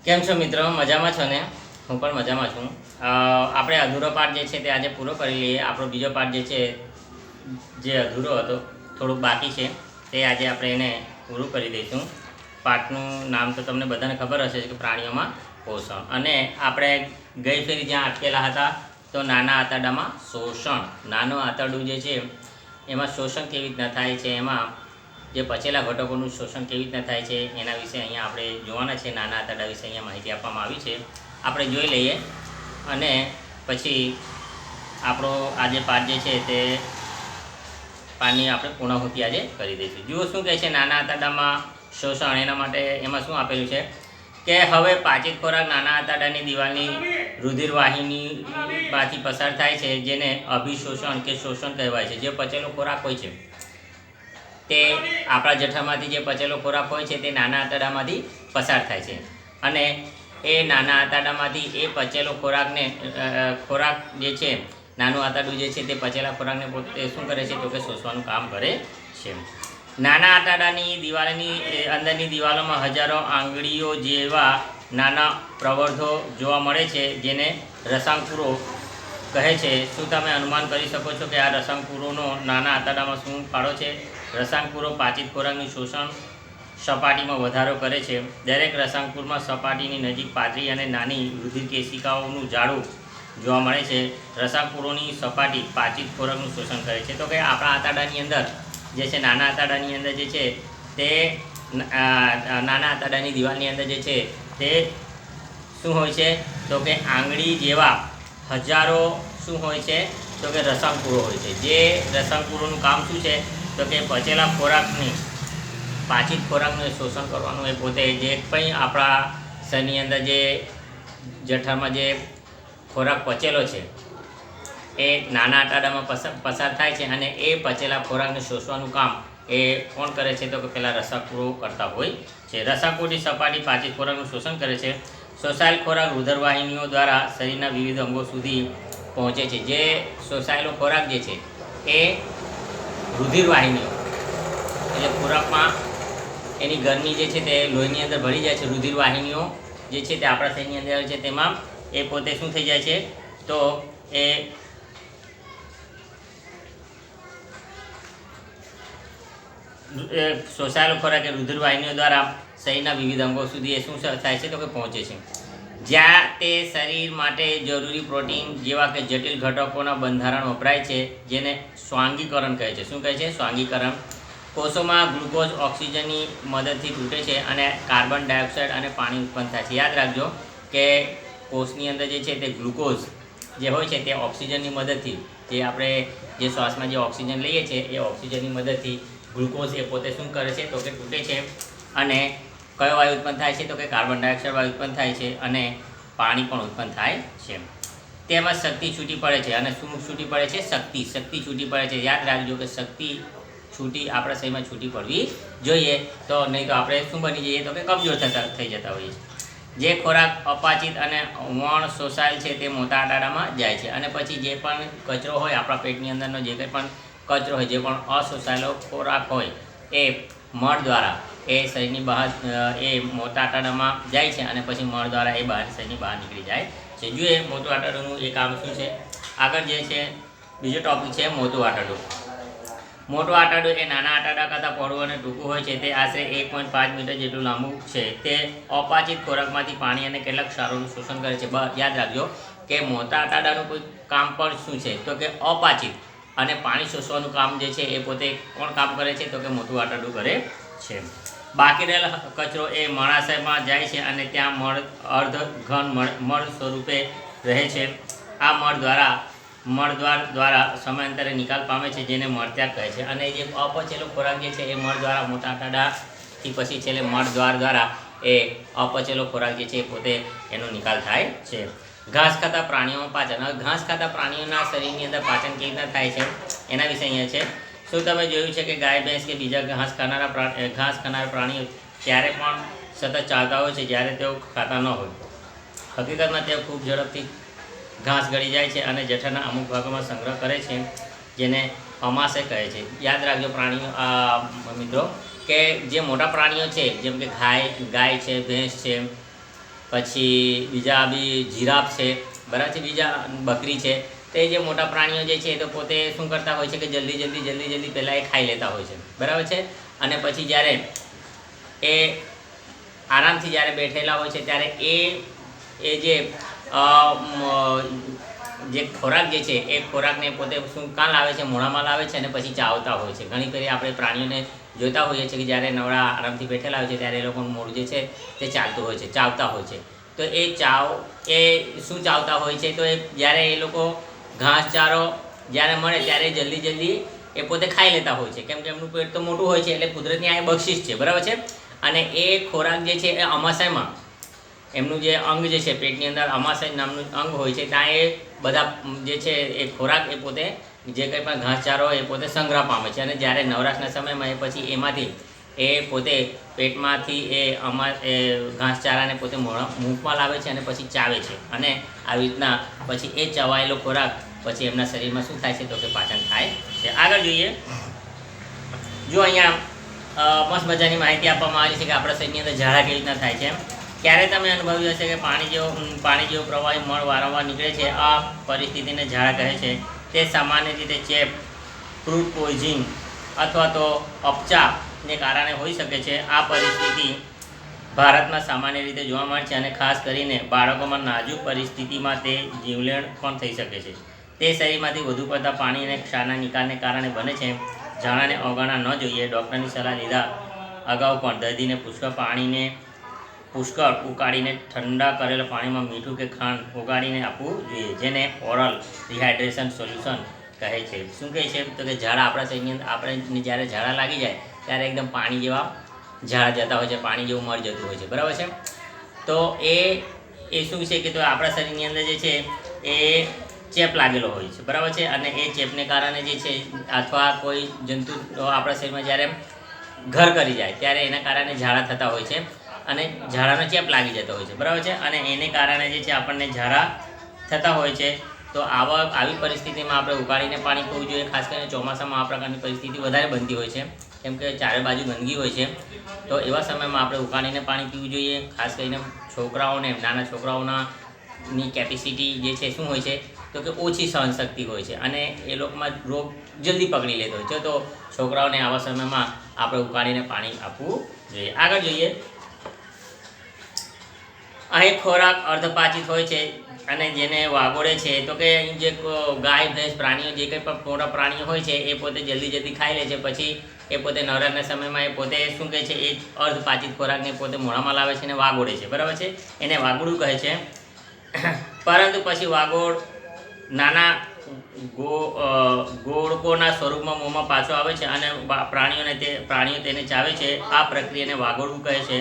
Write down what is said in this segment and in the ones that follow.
કેમ છો મિત્રો? મજામાં છો ને? હું પણ મજામાં છું. આપણે અધૂરો પાઠ જે છે તે આજે પૂરો કરી લઈએ. આપણો બીજો પાઠ જે છે, જે અધૂરો હતો, થોડુંક બાકી છે, તે આજે આપણે એને પૂરું કરી દઈશું. પાઠનું નામ તો તમને બધાને ખબર હશે કે પ્રાણીઓમાં પોષણ. અને આપણે ગઈ ફેરી જ્યાં અટકેલા હતા, તો નાના આંતરડામાં શોષણ. નાનું આંતરડું જે છે એમાં શોષણ કેવી રીતના થાય છે, એમાં જે પચેલા ઘટકોનું શોષણ કેવી રીતના થાય છે એના વિશે અહીંયા આપણે જોવાના છે. નાના આંતરડા વિશે અહીંયા માહિતી આપવામાં આવી છે, આપણે જોઈ લઈએ અને પછી આપણો આજે પાઠ જે છે તે પાઠની આપણે પૂર્ણાહુતિ આજે કરી દઈશું. જુઓ શું કહે છે નાના આંતરડામાં શોષણ. એના માટે એમાં શું આપેલું છે કે હવે પાચિત ખોરાક નાના આંતરડાની દિવાલની રુધિરવાહિનીમાંથી પસાર થાય છે, જેને અભિશોષણ કે શોષણ કહેવાય છે. જે પચેલો ખોરાક હોય છે તે આપણા જઠરમાંથી જે પચેલો ખોરાક હોય છે તે નાના આંતરડામાંથી પસાર થાય છે, અને એ નાના આંતરડામાંથી એ પચેલો ખોરાક જે છે, નાનું આંતરડું જે છે તે પચેલા ખોરાકને પોતે શું કરે છે તો કે શોષવાનું કામ કરે છે. નાના આંતરડાની દિવાલની અંદરની દિવાલોમાં હજારો આંગળીઓ જેવા નાના પ્રવર્ધો જોવા મળે છે, જેને રસાંકુરો કહે છે. શું તમે અનુમાન કરી શકો છો કે આ રસાંકુરોનો નાના આંતરડામાં શું ફાળો છે? રસાંકુરો પાચિત ખોરાકની શોષણ સપાટીમાં વધારો કરે છે. દરેક રસાંકુરમાં સપાટીની નજીક પાતળી અને નાની રુધિર કેશિકાઓનું જાળું જોવા મળે છે. રસાંકુરોની સપાટી પાચિત ખોરાકનું શોષણ કરે છે. તો કે આપણા આંતરડાની અંદર જે છે, નાના આંતરડાની અંદર જે છે તે નાના આંતરડાની દિવાલની અંદર જે છે તે શું હોય છે તો કે આંગળી જેવા હજારો શું હોય છે તો કે રસાંકુરો હોય છે. જે રસાંકુરોનું કામ શું છે તો કે પચેલા ખોરાકની પાચિત ખોરાકનું શોષણ કરવાનું. એ પોતે જે કંઈ આપણા શરીરની અંદર જે જઠરમાં જે ખોરાક પચેલો છે એ નાના આંતરડામાં પસાર થાય છે, અને એ પચેલા ખોરાકને શોષવાનું કામ એ કોણ કરે છે તો કે પેલા રસાંકુરો કરતા હોય છે. રસાંકુરોની સપાટી પાચિત ખોરાકનું શોષણ કરે છે. શોષાયેલ ખોરાક રુધિરવાહિનીઓ દ્વારા શરીરના વિવિધ અંગો સુધી પહોંચે છે. જે શોષાયેલો ખોરાક જે છે એ રુધિરવાહિનીઓ, એટલે ખોરાકમાં એની ગરમી જે છે તે લોહીની અંદર ભળી જાય છે. રુધિરવાહિનીઓ જે છે તે આપણા શરીરની અંદર છે, તેમાં એ પોતે શું થઈ જાય છે તો એ શોષાયેલો ખોરાક એ રુધિરવાહિનીઓ દ્વારા શરીરના વિવિધ અંગો સુધી એ શું થાય છે તો કે પહોંચે છે, જ્યાં તે શરીર માટે જરૂરી પ્રોટીન જેવા કે જટિલ ઘટકોના બંધારણ વપરાય છે, જેને સ્વાંગીકરણ કહે છે. શું કહે છે? સ્વાંગીકરણ. કોષોમાં ગ્લુકોઝ ઓક્સિજનની મદદથી તૂટે છે અને કાર્બન ડાયોક્સાઇડ અને પાણી ઉત્પન્ન થાય છે. યાદ રાખજો કે કોષની અંદર જે છે તે ગ્લુકોઝ જે હોય છે તે ઓક્સિજનની મદદથી, જે આપણે જે શ્વાસમાં જે ઓક્સિજન લઈએ છીએ એ ઓક્સિજનની મદદથી ગ્લુકોઝ એ પોતે શું કરે છે તો કે તૂટે છે, અને કયો વાયુ ઉત્પન્ન થાય છે તો કે કાર્બન ડાયોક્સાઇડ વાયુ ઉત્પન્ન થાય છે, અને પાણી પણ ઉત્પન્ન થાય છે. તેમાં શક્તિ છૂટી પડે છે. અને શું છૂટી પડે છે? શક્તિ છૂટી પડે છે. યાદ રાખજો કે શક્તિ આપણા શરીરમાં છૂટી પડવી જોઈએ, તો નહીં તો આપણે શું બની જઈએ તો કે કમજોર થઈ જતા હોઈએ છીએ. જે ખોરાક અપાચિત અને વણ શોષાયેલ છે તે મોટા આંતરડામાં જાય છે, અને પછી જે પણ કચરો હોય આપણા પેટની અંદરનો, જે કંઈ પણ કચરો હોય, જે પણ અશોષાયેલો ખોરાક હોય, એ મળ દ્વારા એ શરીરની બહાર એ મોટા આંતરડામાં જાય છે, અને પછી મળ દ્વારા એ શરીરની બહાર નીકળી જાય છે. જોઈએ મોટું આંતરડુંનું એ કામ શું છે. આગળ જે છે બીજો ટોપિક છે મોટું આંતરડું. મોટું આંતરડું એ નાના આંતરડા કરતાં પહોળું અને ટૂંકું હોય છે. તે આશરે 1.5 મીટર જેટલું લાંબુ છે. તે અપાચિત ખોરાકમાંથી પાણી અને કેટલાક ક્ષારોનું શોષણ કરે છે. યાદ રાખજો કે મોટા આંતરડાનું કોઈ કામ પણ શું છે તો કે અપાચિત અને પાણી શોષવાનું કામ જે છે એ પોતે કોણ કામ કરે છે તો કે મોટું આંતરડું કરે છે. બાકી રહેલો કચરો એ મળાશયમાં જાય છે, અને ત્યાં અર્ધઘન મળ સ્વરૂપે રહે છે. આ મળદ્વાર દ્વારા સમયાંતરે નિકાલ પામે છે, જેને મળત્યાગ કહે છે. અને જે અપચેલો ખોરાક જે છે એ મળ દ્વારા મોટા આંતરડાથી પછી છેલ્લે મળદ્વાર દ્વારા એ અપચેલો ખોરાક જે છે એ પોતે એનો નિકાલ થાય છે. ઘાસ ખાતા પ્રાણીઓમાં પાચન. હવે ઘાસ ખાતા પ્રાણીઓના શરીરની અંદર પાચન કેવી રીતના થાય છે એના વિશે અહીંયા છે. શું તમે જોયું છે કે ગાય, ભેંસ કે બીજા ઘાસ ખાનારા પ્રાણીઓ ત્યારે પણ સતત ચાલતા હોય છે જ્યારે તેઓ ખાતા ન હોય? હકીકતમાં તેઓ ખૂબ ઝડપથી ઘાસ ગળી જાય છે અને જઠરના અમુક ભાગોમાં સંગ્રહ કરે છે, જેને અમાશય કહે છે. યાદ રાખજો પ્રાણીઓ મિત્રો કે જે મોટા પ્રાણીઓ છે જેમ કે ગાય છે, ભેંસ છે, પછી બીજા બી જીરાફ છે, બરાબર છે, બીજા બકરી છે, તે જે મોટા પ્રાણીઓ જે છે તો પોતે શું કરતા હોય છે કે જલ્દી પહેલાં એ ખાઈ લેતા હોય છે, બરાબર છે. અને પછી જ્યારે એ આરામથી જ્યારે બેઠેલા હોય છે ત્યારે એ જે ખોરાક જે છે એ ખોરાકને પોતે શું કાં લાવે છે, મોઢામાં લાવે છે અને પછી ચાવતા હોય છે. ઘણી ફરી આપણે પ્રાણીઓને જોતા હોઈએ છીએ કે જ્યારે નવરા આરામથી બેઠેલા હોય છે ત્યારે એ લોકોનું મોઢું જે છે તે ચાલતું હોય છે, ચાવતા હોય છે. તો એ શું ચાવતા હોય છે, તો જ્યારે એ લોકો ઘાસચારો જ્યારે મળે ત્યારે જલ્દી એ પોતે ખાઈ લેતા હોય છે, કેમ કે એમનું પેટ તો મોટું હોય છે, એટલે કુદરતની આ બક્ષિસ છે, બરાબર છે. અને એ ખોરાક જે છે એ અમાશયમાં એમનું જે અંગ જે છે પેટની અંદર અમાશય નામનું અંગ હોય છે, ત્યાં એ બધા જે છે એ ખોરાક એ પોતે જે કંઈ પણ ઘાસચારો એ પોતે સંગ્રહ પામે છે. અને જ્યારે નવરાશના સમયમાં એ પછી એમાંથી એ પોતે પેટમાંથી એ ઘાસચારાને પોતે મુખમાં લાવે છે અને પછી ચાવે છે. અને આવી રીતના પછી એ ચવાયેલો ખોરાક પછી એમના શરીરમાં શું થાય છે, તો કે પાચન થાય છે. આગળ જોઈએ, જો અહીંયા મસ્ત મજાની માહિતી આપવામાં આવી છે કે આપણા શરીરની અંદર ઝાડા કેવી રીતના થાય છે. ક્યારે તમે અનુભવ્યું હશે કે પાણી જેવો પ્રવાહી મળ વારંવાર નીકળે છે, આ પરિસ્થિતિને ઝાડા કહે છે. તે સામાન્ય રીતે ચેપ, ફ્રૂટ પોઈઝનિંગ અથવા તો અપચાને કારણે હોઈ શકે છે. આ પરિસ્થિતિ ભારતમાં સામાન્ય રીતે જોવા મળે છે અને ખાસ કરીને બાળકોમાં નાજુક પરિસ્થિતિમાં તે જીવલેણ પણ થઈ શકે છે. તે શરીરમાંથી વધુ પડતા પાણી અને ક્ષારના નિકાલને કારણે બને છે. ઝાડાને અવગણવા ન જોઈએ. ડૉક્ટરની સલાહ લીધા અગાઉ પણ દર્દીને પુષ્કળ ઉકાળીને ઠંડા કરેલા પાણીમાં મીઠું કે ખાંડ ઓગાળીને આપવું જોઈએ, જેને ઓરલ રિહાઇડ્રેશન સોલ્યુશન કહે છે. શું કહે છે, તો કે ઝાડા આપણા શરીરની અંદર આપણે જ્યારે ઝાડા લાગી જાય ત્યારે એકદમ પાણી જેવા ઝાડા જતા હોય છે, પાણી જેવું મળી જતું હોય છે, બરાબર છે. તો એ શું છે કે તો આપણા શરીરની અંદર જે છે એ ચેપ લાગેલો હોય છે, બરાબર છે. અને એ ચેપને કારણે જે છે અથવા કોઈ જંતુ આપણા શરીરમાં જ્યારે ઘર કરી જાય ત્યારે એના કારણે ઝાડા થતા હોય છે અને ઝાડાનો ચેપ લાગી જતો હોય છે, બરાબર છે. અને એને કારણે જે છે આપણને ઝાડા થતા હોય છે. તો આવી પરિસ્થિતિમાં આપણે ઉકાળીને પાણી પીવું જોઈએ. ખાસ કરીને ચોમાસામાં આ પ્રકારની પરિસ્થિતિ વધારે બનતી હોય છે, કેમ કે ચારે બાજુ ગંદકી હોય છે. તો એવા સમયમાં આપણે ઉકાળીને પાણી પીવું જોઈએ. ખાસ કરીને નાના છોકરાઓની કેપેસિટી જે છે શું હોય છે, તો કે ઓછી સહનશક્તિ હોય છે અને એ લોકોમાં રોગ જલ્દી પકડી લેતો હોય છે. તો છોકરાઓને આવા સમયમાં આપણે ઉકાળીને પાણી આપવું જોઈએ. આગળ જોઈએ, અહીં ખોરાક અર્ધપાચિત હોય છે અને જેને વાગોળે છે, તો કે અહીં જે ગાય, ભેંસ, પ્રાણીઓ જે કંઈ પણ મોટા પ્રાણીઓ હોય છે એ પોતે જલ્દી ખાઈ લે છે. પછી એ પોતે નવરાશના સમયમાં એ પોતે શું કહે છે, એ અર્ધપાચિત ખોરાકને પોતે મોઢામાં લાવે છે અને વાગોળે છે, બરાબર છે. એને વાગોળું કહે છે. પરંતુ પછી વાગોળ નાના ગોળકોના સ્વરૂપમાં મોંમાં પાછો આવે છે અને પ્રાણીઓ તેને ચાવે છે. આ પ્રક્રિયાને વાગોળવું કહે છે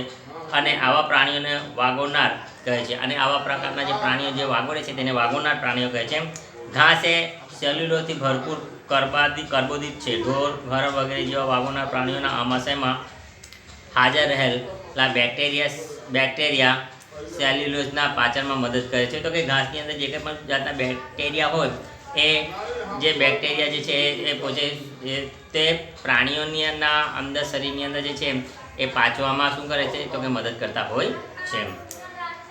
અને આવા પ્રાણીઓને વાગોળનાર કહે છે. અને આવા પ્રકારના જે પ્રાણીઓ જે વાગોળે છે તેને વાગોળનાર પ્રાણીઓ કહે છે. ઘાસ એ સેલ્યુલોઝથી ભરપૂર કાર્બોદિત છે. ઢોર, ઘર વગેરે જેવા વાગોળનાર પ્રાણીઓના આમાશયમાં હાજર રહેલા બેક્ટેરિયા સેલ્યુલોઝના પાચનમાં મદદ કરે છે. તો કે ઘાસની અંદર જે કંઈ પણ જાતના બેક્ટેરિયા હોય એ જે બેક્ટેરિયા જે છે એ પોતે તે પ્રાણીઓની અંદર શરીરની અંદર જે છે એ પાચવામાં શું કરે છે, તો કે મદદ કરતા હોય છે.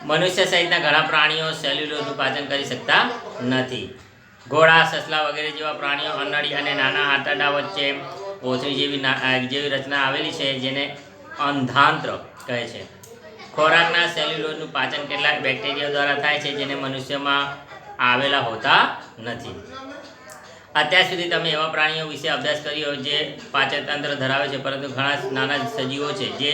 મનુષ્ય સહિતના ઘણા પ્રાણીઓ સેલ્યુલોઝનું પાચન કરી શકતા નથી. ઘોડા, સસલા વગેરે જેવા પ્રાણીઓ અનળી અને નાના આંતરડા વચ્ચે કોથળી જેવી રચના આવેલી છે, જેને અંધાંત્ર કહે છે. ખોરાકના સેલ્યુલોઝનું પાચન કેટલાક બેક્ટેરિયા દ્વારા થાય છે, જેને મનુષ્યમાં આવેલા હોતા નથી. અત્યાર સુધી તમે એવા પ્રાણીઓ વિશે અભ્યાસ કર્યો જે પાચન તંત્ર ધરાવે છે, પરંતુ ઘણા નાના સજીવો છે જે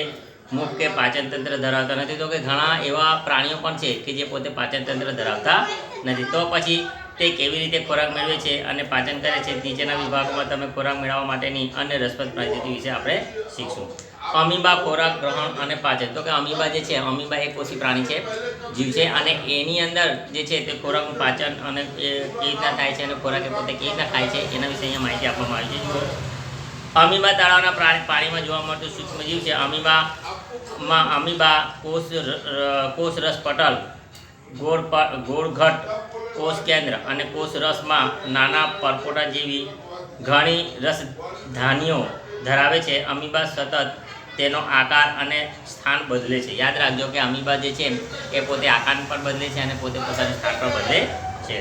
મુખ કે પાચન તંત્ર ધરાવતા નથી. તો કે ઘણા એવા પ્રાણીઓ પણ છે કે જે પોતે પાચન તંત્ર ધરાવતા નથી. તો પછી તે કેવી રીતે ખોરાક મેળવે છે અને પાચન કરે છે, નીચેના વિભાગોમાં તમે ખોરાક મેળવવા માટેની અન્ય રસપ્રદ પદ્ધતિ વિશે આપણે શીખશું. અમીબા ખોરાક ગ્રહણ અને પાચન. તો કે અમીબા જે છે, અમીબા એક કોષી પ્રાણી છે, જીવ છે, અને એની અંદર જે છે તે ખોરાકનું પાચન અને એ કેવી રીતના થાય છે અને ખોરાક એ પોતે કેવી રીતના ખાય છે એના વિશે અહીંયા માહિતી આપવામાં આવી છે. અમીબા તળાવના પાણીમાં જોવા મળતું સૂક્ષ્મજીવ છે. અમીબા કોષરસ પટલ, ગોળઘટ, કોષ કેન્દ્ર અને કોષરસમાં નાના પરપોટા જેવી ઘણી રસધાનીઓ ધરાવે છે. અમીબા સતત તેનો આકાર અને સ્થાન બદલે છે. યાદ રાખજો કે અમીબા જે છે એ પોતે આકાર પણ બદલે છે અને પોતે પોતાનું સ્થાન પણ બદલે છે.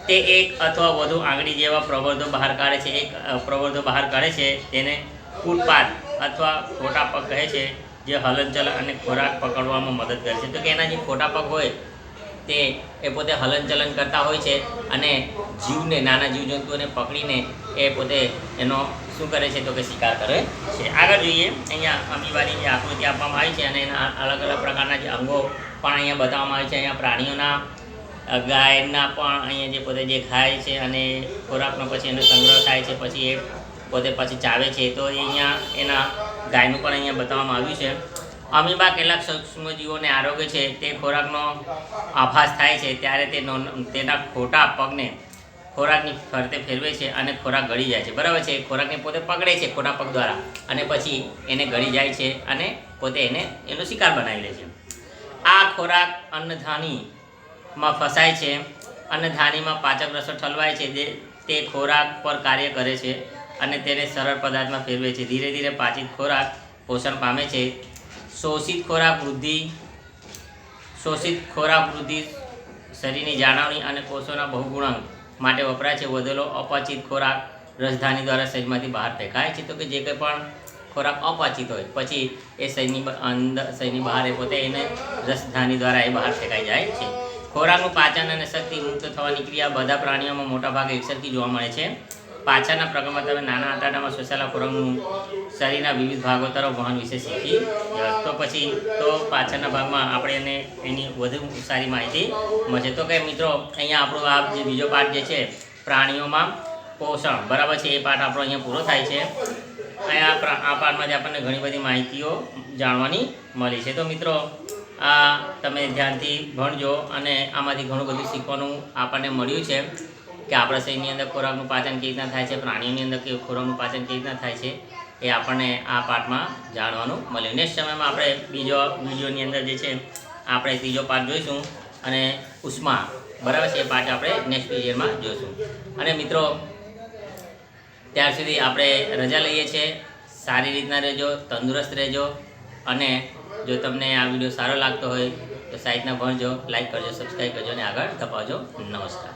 તે એક અથવા વધુ આંગળી જેવા પ્રવર્ધો બહાર કાઢે છે. એક પ્રવર્ધો બહાર કાઢે છે તેને ફૂટપાથ અથવા ખોટા પગ કહે છે, જે હલનચલન અને ખોરાક પકડવામાં મદદ કરે છે. તો કે એના જે ખોટા પગ હોય તે એ પોતે હલનચલન કરતા હોય છે અને જીવને, નાના જીવજંતુઓને પકડીને એ પોતે એનો શું કરે છે તો કે શિકાર કરે છે. આગળ જોઈએ, અહીંયા અમીબાની જે આકૃતિ આપવામાં આવી છે અને એના અલગ અલગ પ્રકારના જે અંગો પણ અહીંયા બતાવવામાં આવે છે. અહીંયા પ્રાણીઓના, ગાયના પણ અહીંયા જે પોતે જે ખાય છે અને ખોરાકનો પછી એનો સંગ્રહ થાય છે, પછી એ પોતે પછી ચાવે છે. તો અહીંયા એના ગાયનું પણ અહીંયા બતાવવામાં આવ્યું છે. અમીબા કેટલાક સૂક્ષ્મજીવોને આરોગ્ય છે તે ખોરાકનો આભાસ થાય છે ત્યારે તેના ખોટા પગને ખોરાકની ફરતે ફેરવે છે અને ખોરાક ગળી જાય છે. બરાબર છે. ખોરાકને પોતે પકડે છે ખોટા પગ દ્વારા અને પછી એને ગળી જાય છે અને પોતે એનો શિકાર બનાવી લે છે. આ ખોરાક અન્નધાનીમાં ફસાય છે. અન્નધાનીમાં પાચક રસો ઠલવાય છે, તે ખોરાક પર કાર્ય કરે છે અને તેને સરળ પદાર્થમાં ફેરવે છે. ધીરે ધીરે પાચિત ખોરાક પોષણ પામે છે. શોષિત ખોરાક વૃદ્ધિ, શરીરની જાળવણી અને કોષોના બહુગુણક માટે વપરાય છે. વધેલો અપચિત ખોરાક રસધાની દ્વારા શરીરમાંથી બહાર ફેંકાય છે. તો કે જે કંઈ પણ ખોરાક અપચિત હોય પછી એ શરીરની બહાર એ પોતે એને રસધાની દ્વારા એ બહાર ફેંકાઈ જાય છે. ખોરાકનું પાચન અને શક્તિ મુક્ત થવાની ક્રિયા બધા પ્રાણીઓમાં મોટાભાગે એકસરખી જોવા મળે છે. પાછળના પ્રકરણમાં તમે નાના આંતરડામાં શોષાયેલા ખોરાકનું શરીરના વિવિધ ભાગો તરફ વહન વિશે શીખી. તો પાછળના ભાગમાં આપણે એની વધુ સારી માહિતી મળશે. તો કે મિત્રો, અહીંયા આપણો આ જે બીજો પાઠ જે છે પ્રાણીઓમાં પોષણ, બરાબર છે, એ પાઠ આપણો અહીંયા પૂરો થાય છે. અહીંયા આ પાઠમાંથી આપણને ઘણી બધી માહિતીઓ જાણવાની મળી છે. તો મિત્રો, આ તમે ધ્યાનથી ભણજો અને આમાંથી ઘણું બધું શીખવાનું આપણને મળ્યું છે કે આપણા શરીરની અંદર ખોરાકનું પાચન કેવી રીતના થાય છે, પ્રાણીઓની અંદર ખોરાકનું પાચન કેવી રીતના થાય છે, એ આપણને આ પાઠમાં જાણવાનું મળ્યું. નેક્સ્ટ સમયમાં આપણે બીજો વિડીયોની અંદર જે છે આપણે ત્રીજો પાઠ જોઈશું અને ઉષ્મા, બરાબર છે, એ પાઠ આપણે નેક્સ્ટ વિડીયોમાં જોઈશું. અને મિત્રો, ત્યાર સુધી આપણે રજા લઈએ છીએ. સારી રીતના રહેજો, તંદુરસ્ત રહેજો અને જો તમને આ વિડીયો સારો લાગતો હોય તો સાઈડના ભણજો, લાઈક કરજો, સબસ્ક્રાઈબ કરજો અને આગળ ધપાવજો. નમસ્કાર.